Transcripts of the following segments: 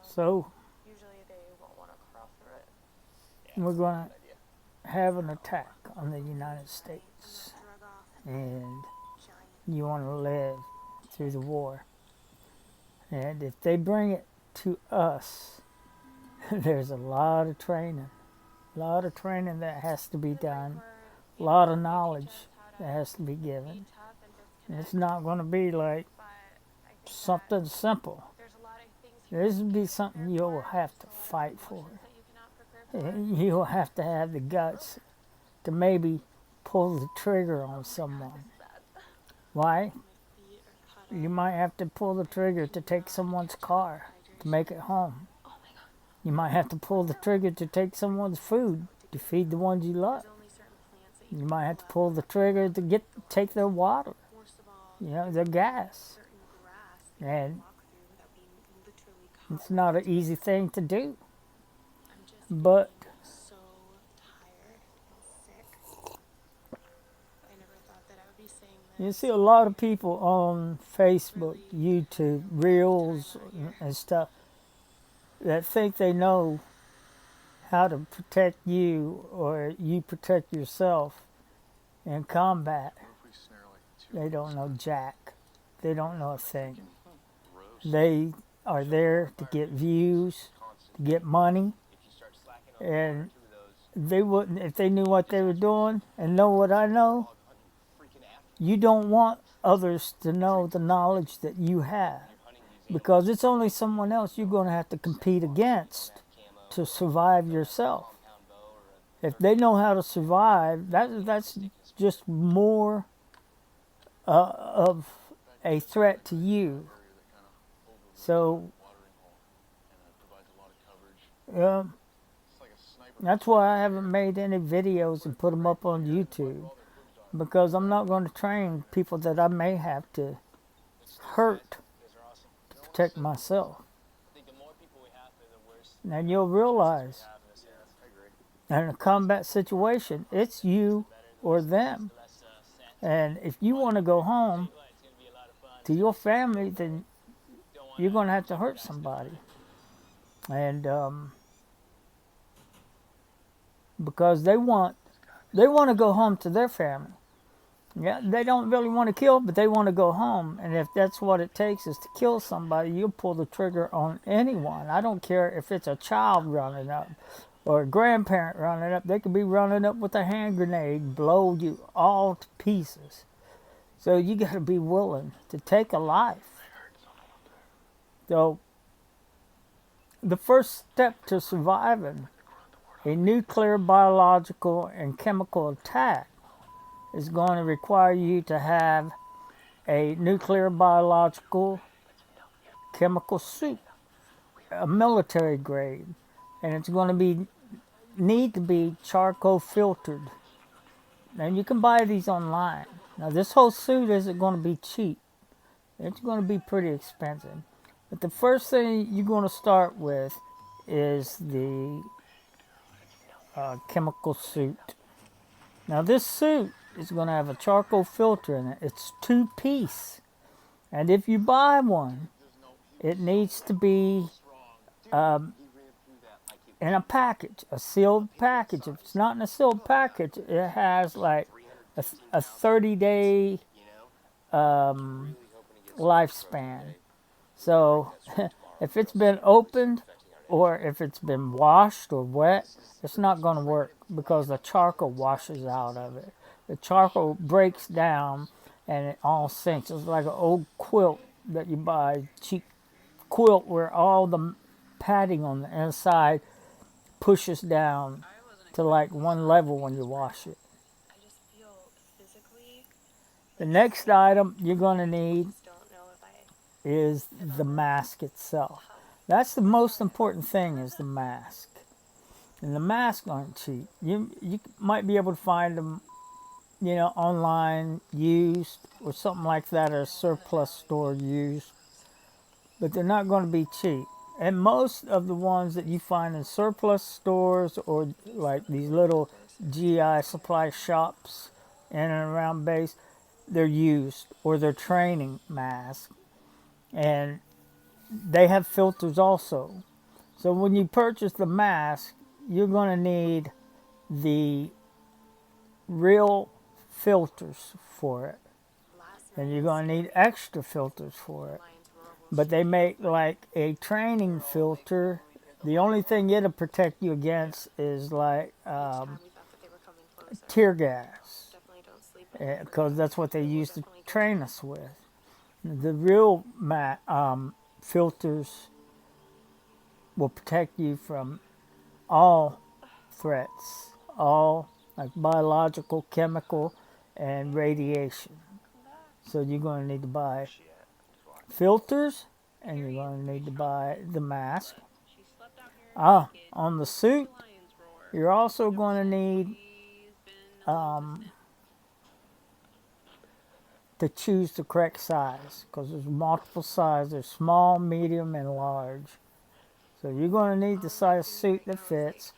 So we're going to have an attack on the United States, and you want to live through the war. And if they bring it to us, there's a lot of training. A lot of training that has to be done. A lot of knowledge that has to be given. And it's not going to be like something simple. This will be something you'll have to fight for. You'll have to have the guts to maybe pull the trigger on someone. Why? You might have to pull the trigger to take someone's car to make it home. You might have to pull the trigger to take someone's food to feed the ones you love. You might have to pull the trigger to take their water, their gas. And it's not an easy thing to do. But you see a lot of people on Facebook, YouTube, Reels, and stuff that think they know how to protect you or you protect yourself in combat. They don't know jack. They don't know a thing. They are there to get views, to get money, and they wouldn't, if they knew what they were doing and know what I know, you don't want others to know the knowledge that you have, because it's only someone else you're going to have to compete against to survive yourself. If they know how to survive, that's just more of a threat to you. So that's why I haven't made any videos and put them up on YouTube, because I'm not going to train people that I may have to hurt to protect myself. And you'll realize that in a combat situation, it's you or them. And if you want to go home to your family, then you're going to have to hurt somebody. And because they want to go home to their family. Yeah, they don't really want to kill, but they want to go home. And if that's what it takes is to kill somebody, you'll pull the trigger on anyone. I don't care if it's a child running up or a grandparent running up. They could be running up with a hand grenade, blow you all to pieces. So you got to be willing to take a life. So the first step to surviving a nuclear, biological, and chemical attack is going to require you to have a nuclear, biological, chemical suit, a military grade, and it's going to need to be charcoal filtered. And you can buy these online. Now this whole suit isn't going to be cheap. It's going to be pretty expensive. But the first thing you're going to start with is the chemical suit. Now this suit is going to have a charcoal filter in it. It's 2-piece. And if you buy one, it needs to be in a package, a sealed package. If it's not in a sealed package, it has like a 30-day lifespan. So if it's been opened or if it's been washed or wet, it's not going to work because the charcoal washes out of it. The charcoal breaks down and it all sinks. It's like an old quilt that you buy, cheap quilt where all the padding on the inside pushes down to like one level when you wash it. The next item you're going to need is the mask itself. That's the most important thing, is the mask. And the masks aren't cheap. You might be able to find them online, used, or something like that, or a surplus store used. But they're not going to be cheap. And most of the ones that you find in surplus stores or like these little GI supply shops in and around base, they're used, or they're training masks. And they have filters also. So when you purchase the mask, you're going to need the real filters for it. And you're going to need extra filters for it. But they make like a training filter. The only thing it'll protect you against is like tear gas, because that's what they used to train us with. The real filters will protect you from all threats, all like biological, chemical, and radiation. So you're going to need to buy filters, and you're going to need to buy the mask. On the suit, you're also going to need to choose the correct size, because there's multiple sizes. There's small, medium, and large. So you're going to need the size suit that fits.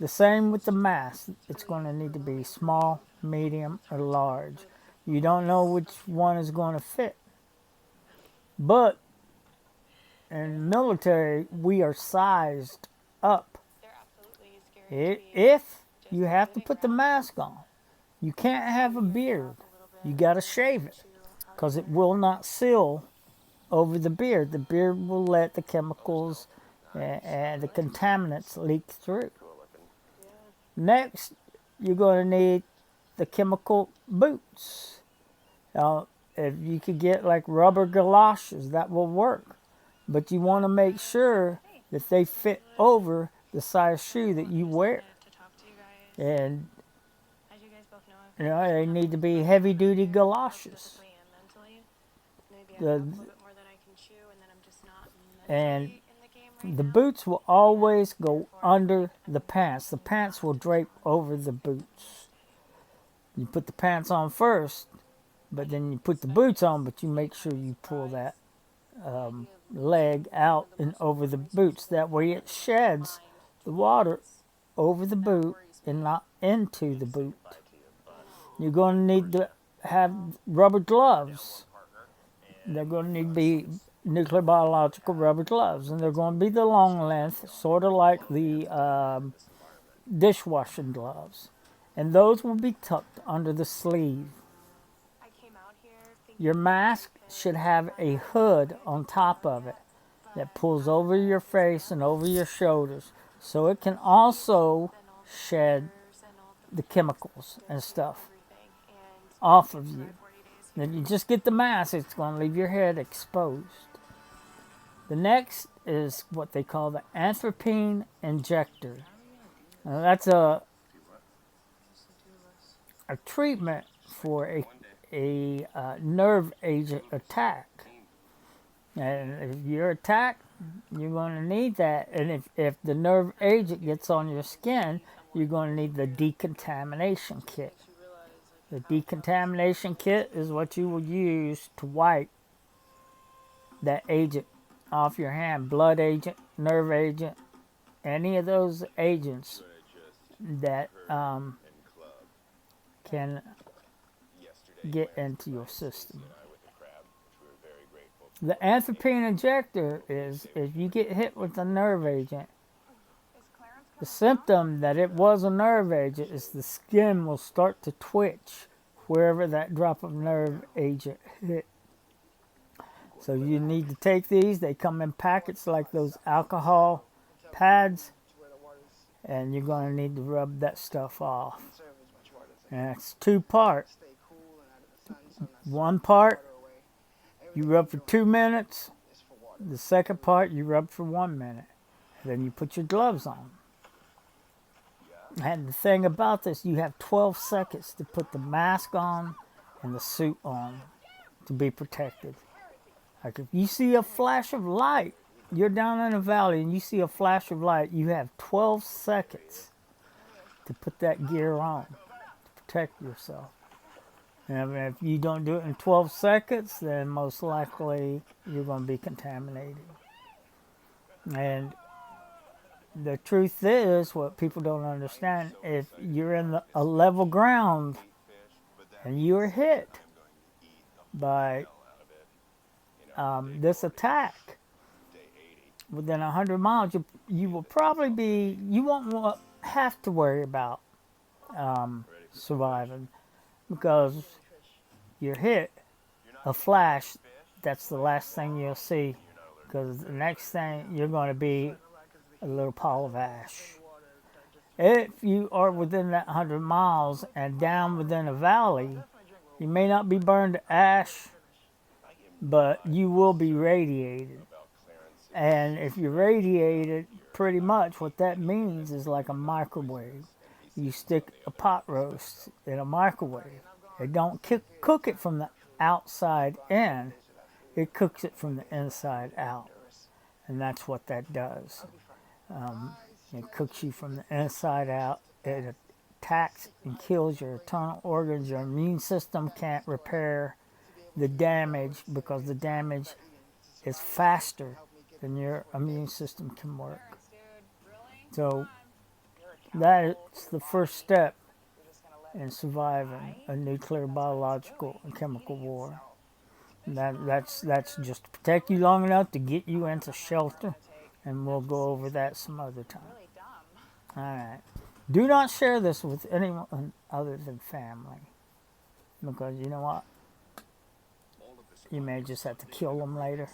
The same with the mask. It's going to need to be small, medium, or large. You don't know which one is going to fit. But in the military, we are sized up. If you have to put the mask on, you can't have a beard. You got to shave it, because it will not seal over the beard. The beard will let the chemicals and the contaminants leak through. Next, you're going to need the chemical boots. Now, if you could get like rubber galoshes, that will work. But you want to make sure that they fit over the size shoe that you wear. And they need to be heavy duty galoshes. And the boots will always go under the pants. The pants will drape over the boots. You put the pants on first, but then you put the boots on, but you make sure you pull that leg out and over the boots. That way it sheds the water over the boot and not into the boot. You're going to need to have rubber gloves. They're going to need to be nuclear biological rubber gloves, and they're going to be the long length, sort of like the dishwashing gloves. And those will be tucked under the sleeve. Your mask should have a hood on top of it that pulls over your face and over your shoulders, so it can also shed the chemicals and stuff off of you. Then you just get the mask, it's going to leave your head exposed. The next is what they call the atropine injector. Now that's a treatment for a nerve agent attack. And if you're attacked, you're going to need that. And if the nerve agent gets on your skin, you're going to need the decontamination kit. The decontamination kit is what you will use to wipe that agent off your hand. Blood agent, nerve agent, any of those agents that can get into your system. The atropine injector is if you get hit with a nerve agent, the symptom that it was a nerve agent is the skin will start to twitch wherever that drop of nerve agent hit. So you need to take these. They come in packets like those alcohol pads, and you're going to need to rub that stuff off. And it's 2 parts. One part you rub for 2 minutes. The second part you rub for 1 minute. Then you put your gloves on. And the thing about this, you have 12 seconds to put the mask on and the suit on to be protected. Like if you see a flash of light, you're down in a valley and you see a flash of light, you have 12 seconds to put that gear on to protect yourself. And if you don't do it in 12 seconds, then most likely you're going to be contaminated. And the truth is, what people don't understand, if you're in a level ground and you're hit by this attack, within 100 miles, you will probably be, you won't have to worry about surviving because you're hit a flash. That's the last thing you'll see because the next thing you're going to be a little pile of ash. If you are within that 100 miles and down within a valley, you may not be burned to ash, but you will be radiated. And if you're radiated, pretty much what that means is like a microwave. You stick a pot roast in a microwave. It don't cook it from the outside in. It cooks it from the inside out. And that's what that does. It cooks you from the inside out. It attacks and kills your internal organs. Your immune system can't repair the damage because the damage is faster than your immune system can work. So that's the first step in surviving a nuclear, biological, and chemical war. That's just to protect you long enough to get you into shelter, and we'll go over that some other time. All right. Do not share this with anyone other than family, because you know what? You may just have to kill them later.